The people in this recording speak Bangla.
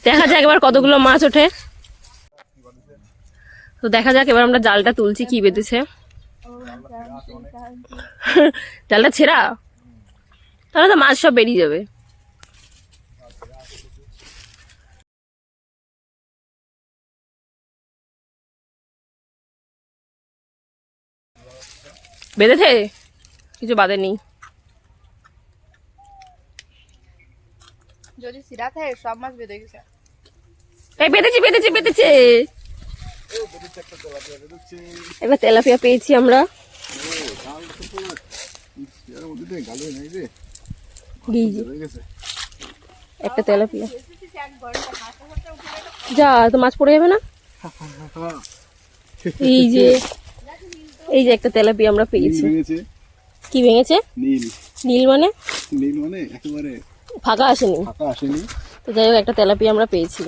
দেখা যাক এবার কতগুলো মাছ ওঠে। তো দেখা যাক এবার আমরা জালটা তুলছি, কি বেঁধেছে। জালটা ছেঁড়া, তাহলে তো মাছ সব বেরিয়ে যাবে। বেঁধেছে, কিছু বাঁধেনি। যদি সিরা থাকে সব মাছ বেঁধে গেছে। এই বেঁধেছে বেঁধেছে বেঁধেছে, এবার তেলাপিয়া পেয়েছি আমরা। একটা তেলাপিয়া, যা তো মাছ পড়ে যাবে না। এই যে একটা তেলাপিয়া আমরা পেয়েছি। কি ভেঙেছে? নীল মানে? নীল মানে একেবারে ফাঁকা আসেনি। ফাঁকা আসেনি। তো যাই হোক একটা তেলাপিয়া আমরা পেয়েছি।